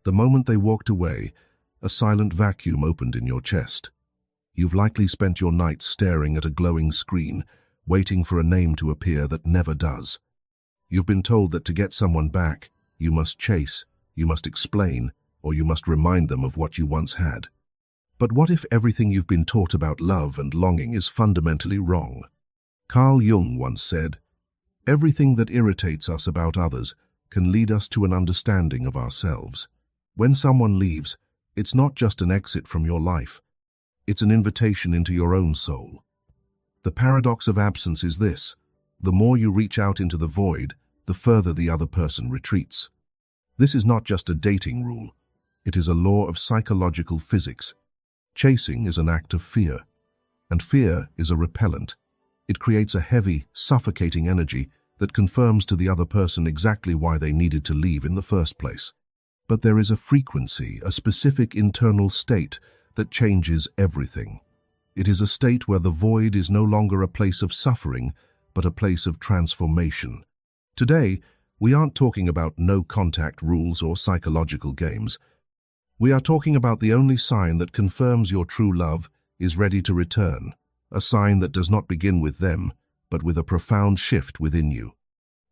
The moment they walked away, a silent vacuum opened in your chest. You've likely spent your nights staring at a glowing screen, waiting for a name to appear that never does. You've been told that to get someone back, you must chase, you must explain, or you must remind them of what you once had. But what if everything you've been taught about love and longing is fundamentally wrong? Carl Jung once said, "Everything that irritates us about others can lead us to an understanding of ourselves." When someone leaves, it's not just an exit from your life. It's an invitation into your own soul. The paradox of absence is this: the more you reach out into the void, the further the other person retreats. This is not just a dating rule. It is a law of psychological physics. Chasing is an act of fear, and fear is a repellent. It creates a heavy, suffocating energy that confirms to the other person exactly why they needed to leave in the first place. But there is a frequency, a specific internal state that changes everything. It is a state where the void is no longer a place of suffering, but a place of transformation. Today, we aren't talking about no-contact rules or psychological games. We are talking about the only sign that confirms your true love is ready to return, a sign that does not begin with them, but with a profound shift within you.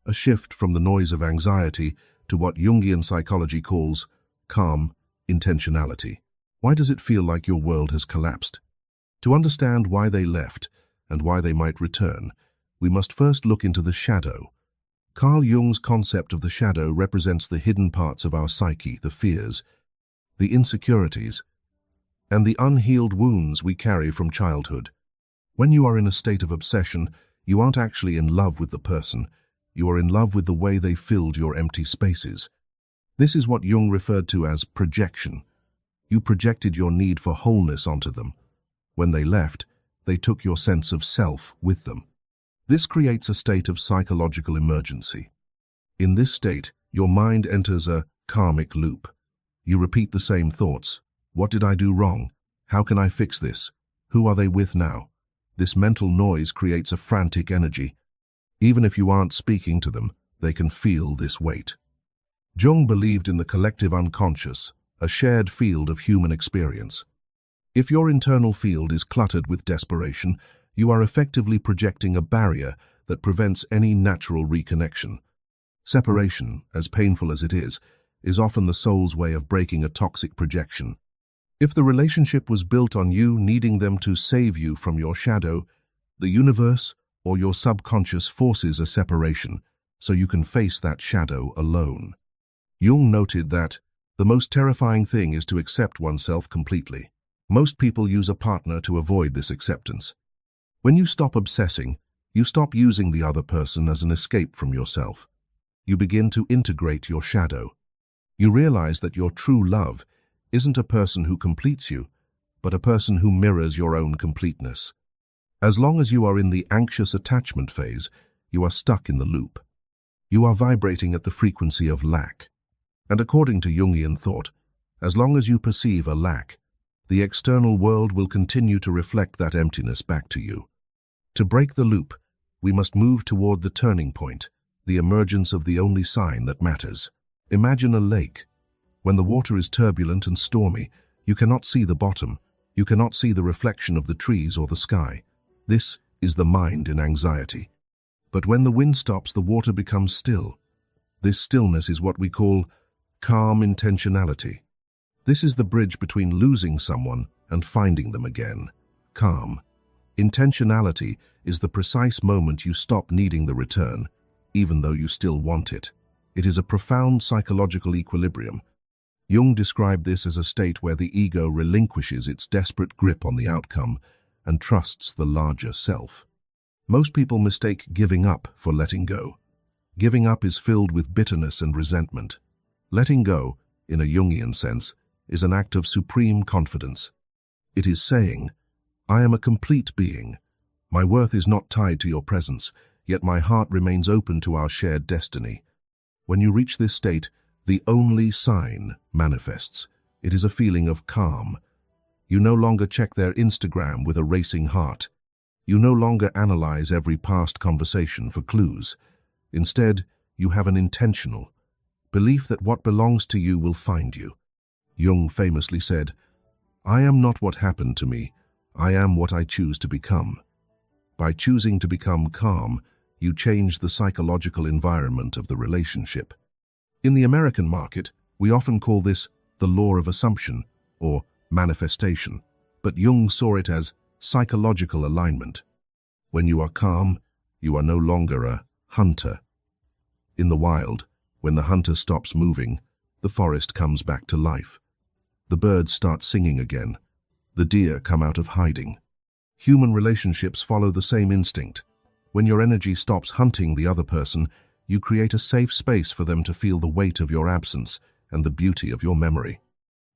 A shift from the noise of anxiety to what Jungian psychology calls calm intentionality. Why does it feel like your world has collapsed? To understand why they left and why they might return, we must first look into the shadow. Carl Jung's concept of the shadow represents the hidden parts of our psyche, the fears, the insecurities, and the unhealed wounds we carry from childhood. When you are in a state of obsession, you aren't actually in love with the person. You are in love with the way they filled your empty spaces. This is what Jung referred to as projection. You projected your need for wholeness onto them. When they left, they took your sense of self with them. This creates a state of psychological emergency. In this state, your mind enters a karmic loop. You repeat the same thoughts. What did I do wrong? How can I fix this? Who are they with now? This mental noise creates a frantic energy. Even if you aren't speaking to them, they can feel this weight. Jung believed in the collective unconscious, a shared field of human experience. If your internal field is cluttered with desperation, you are effectively projecting a barrier that prevents any natural reconnection. Separation, as painful as it is often the soul's way of breaking a toxic projection. If the relationship was built on you needing them to save you from your shadow, the universe or your subconscious forces a separation so you can face that shadow alone. Jung noted that the most terrifying thing is to accept oneself completely. Most people use a partner to avoid this acceptance. When you stop obsessing, you stop using the other person as an escape from yourself. You begin to integrate your shadow. You realize that your true love isn't a person who completes you, but a person who mirrors your own completeness. As long as you are in the anxious attachment phase, you are stuck in the loop. You are vibrating at the frequency of lack. And according to Jungian thought, as long as you perceive a lack, the external world will continue to reflect that emptiness back to you. To break the loop, we must move toward the turning point, the emergence of the only sign that matters. Imagine a lake. When the water is turbulent and stormy, you cannot see the bottom. You cannot see the reflection of the trees or the sky. This is the mind in anxiety. But when the wind stops, the water becomes still. This stillness is what we call calm intentionality. This is the bridge between losing someone and finding them again. Calm. Intentionality is the precise moment you stop needing the return, even though you still want it. It is a profound psychological equilibrium. Jung described this as a state where the ego relinquishes its desperate grip on the outcome and trusts the larger self. Most people mistake giving up for letting go. Giving up is filled with bitterness and resentment. Letting go, in a Jungian sense, is an act of supreme confidence. It is saying, "I am a complete being. My worth is not tied to your presence, yet my heart remains open to our shared destiny." When you reach this state, the only sign manifests. It is a feeling of calm. You no longer check their Instagram with a racing heart. You no longer analyze every past conversation for clues. Instead, you have an intentional belief that what belongs to you will find you. Jung famously said, "I am not what happened to me, I am what I choose to become." By choosing to become calm, you change the psychological environment of the relationship. In the American market, we often call this the law of assumption or manifestation, but Jung saw it as psychological alignment. When you are calm, you are no longer a hunter. In the wild, when the hunter stops moving, the forest comes back to life. The birds start singing again. The deer come out of hiding. Human relationships follow the same instinct. When your energy stops hunting the other person, you create a safe space for them to feel the weight of your absence and the beauty of your memory.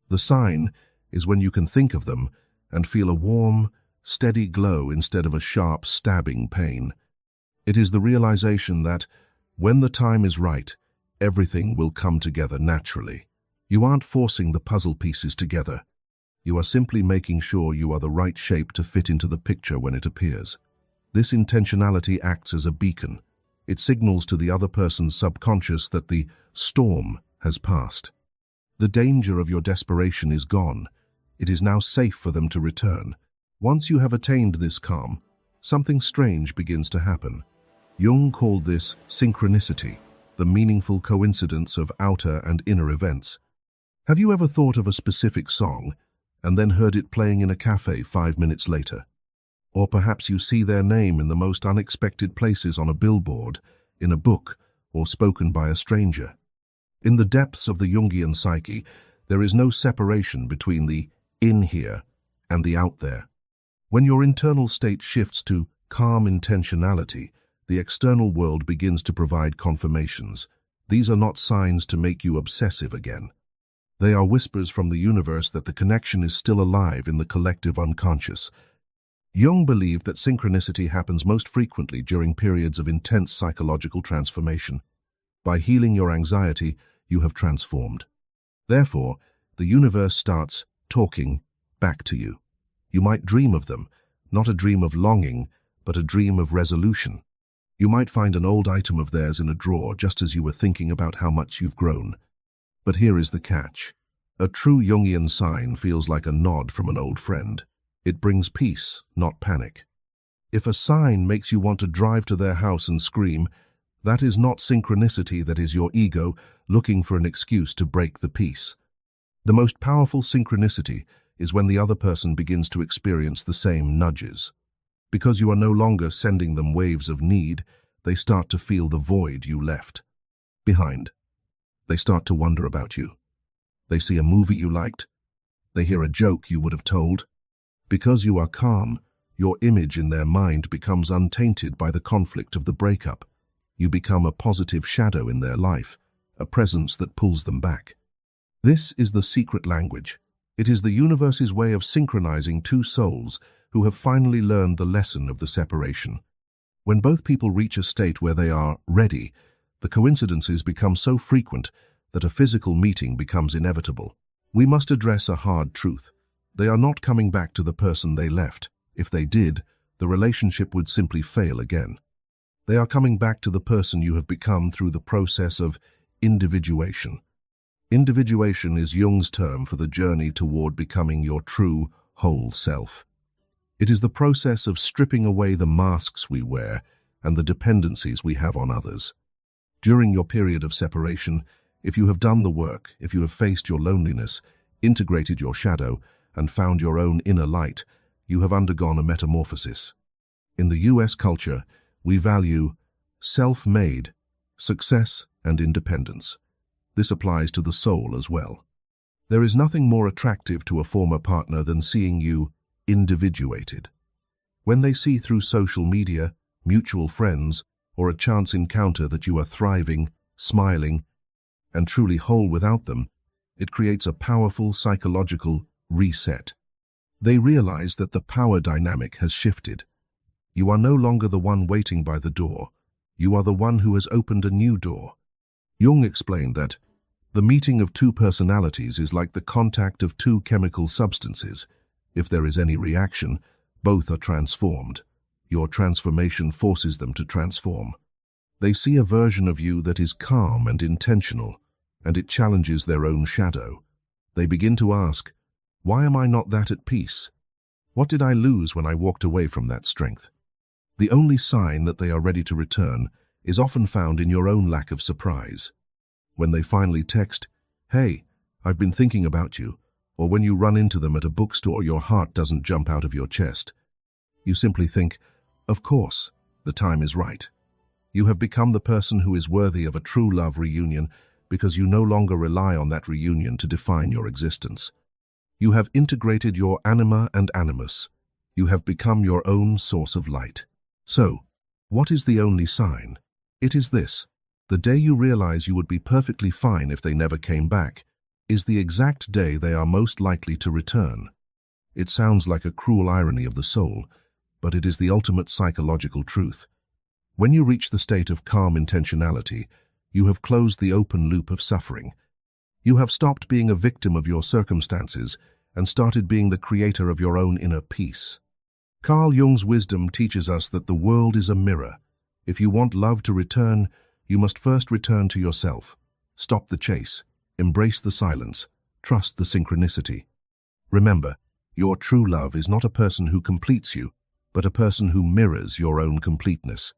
The sign is when you can think of them and feel a warm, steady glow instead of a sharp, stabbing pain. It is the realization that, when the time is right, everything will come together naturally. You aren't forcing the puzzle pieces together. You are simply making sure you are the right shape to fit into the picture when it appears. This intentionality acts as a beacon. It signals to the other person's subconscious that the storm has passed. The danger of your desperation is gone. It is now safe for them to return. Once you have attained this calm, something strange begins to happen. Jung called this synchronicity, the meaningful coincidence of outer and inner events. Have you ever thought of a specific song and then heard it playing in a cafe 5 minutes later? Or perhaps you see their name in the most unexpected places on a billboard, in a book, or spoken by a stranger. In the depths of the Jungian psyche, there is no separation between the in here and the out there. When your internal state shifts to calm intentionality, the external world begins to provide confirmations. These are not signs to make you obsessive again. They are whispers from the universe that the connection is still alive in the collective unconscious. Jung believed that synchronicity happens most frequently during periods of intense psychological transformation. By healing your anxiety, you have transformed. Therefore, the universe starts talking back to you. You might dream of them, not a dream of longing, but a dream of resolution. You might find an old item of theirs in a drawer just as you were thinking about how much you've grown. But here is the catch. A true Jungian sign feels like a nod from an old friend. It brings peace, not panic. If a sign makes you want to drive to their house and scream, that is not synchronicity, that is your ego looking for an excuse to break the peace. The most powerful synchronicity is when the other person begins to experience the same nudges. Because you are no longer sending them waves of need, they start to feel the void you left behind. They start to wonder about you. They see a movie you liked. They hear a joke you would have told. Because you are calm, your image in their mind becomes untainted by the conflict of the breakup. You become a positive shadow in their life, a presence that pulls them back. This is the secret language. It is the universe's way of synchronizing two souls who have finally learned the lesson of the separation. When both people reach a state where they are ready, the coincidences become so frequent that a physical meeting becomes inevitable. We must address a hard truth. They are not coming back to the person they left. If they did, the relationship would simply fail again. They are coming back to the person you have become through the process of individuation. Individuation is Jung's term for the journey toward becoming your true, whole self. It is the process of stripping away the masks we wear and the dependencies we have on others. During your period of separation, if you have done the work, if you have faced your loneliness, integrated your shadow, and found your own inner light, you have undergone a metamorphosis. In the US culture, we value self-made, success, and independence. This applies to the soul as well. There is nothing more attractive to a former partner than seeing you individuated. When they see through social media, mutual friends, or a chance encounter that you are thriving, smiling, and truly whole without them, it creates a powerful psychological reset. They realize that the power dynamic has shifted. You are no longer the one waiting by the door. You are the one who has opened a new door. Jung explained that the meeting of two personalities is like the contact of two chemical substances. If there is any reaction, both are transformed. Your transformation forces them to transform. They see a version of you that is calm and intentional, and it challenges their own shadow. They begin to ask, why am I not that at peace? What did I lose when I walked away from that strength? The only sign that they are ready to return is often found in your own lack of surprise. When they finally text, "Hey, I've been thinking about you," or when you run into them at a bookstore, your heart doesn't jump out of your chest. You simply think, of course, the time is right. You have become the person who is worthy of a true love reunion because you no longer rely on that reunion to define your existence. You have integrated your anima and animus. You have become your own source of light. So, what is the only sign? It is this. The day you realize you would be perfectly fine if they never came back is the exact day they are most likely to return. It sounds like a cruel irony of the soul, but it is the ultimate psychological truth. When you reach the state of calm intentionality, you have closed the open loop of suffering. You have stopped being a victim of your circumstances and started being the creator of your own inner peace. Carl Jung's wisdom teaches us that the world is a mirror. If you want love to return, you must first return to yourself. Stop the chase. Embrace the silence. Trust the synchronicity. Remember, your true love is not a person who completes you, but a person who mirrors your own completeness.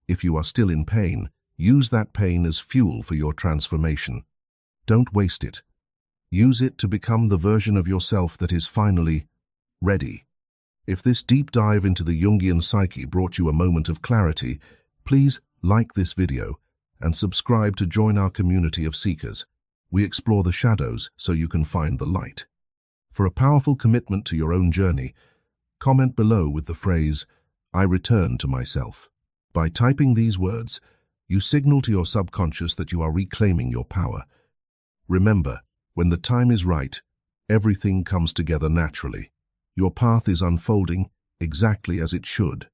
If you are still in pain, use that pain as fuel for your transformation. Don't waste it. Use it to become the version of yourself that is finally ready. If this deep dive into the Jungian psyche brought you a moment of clarity, please like this video and subscribe to join our community of seekers. We explore the shadows so you can find the light. For a powerful commitment to your own journey, comment below with the phrase, "I return to myself." By typing these words, you signal to your subconscious that you are reclaiming your power. Remember, when the time is right, everything comes together naturally. Your path is unfolding exactly as it should.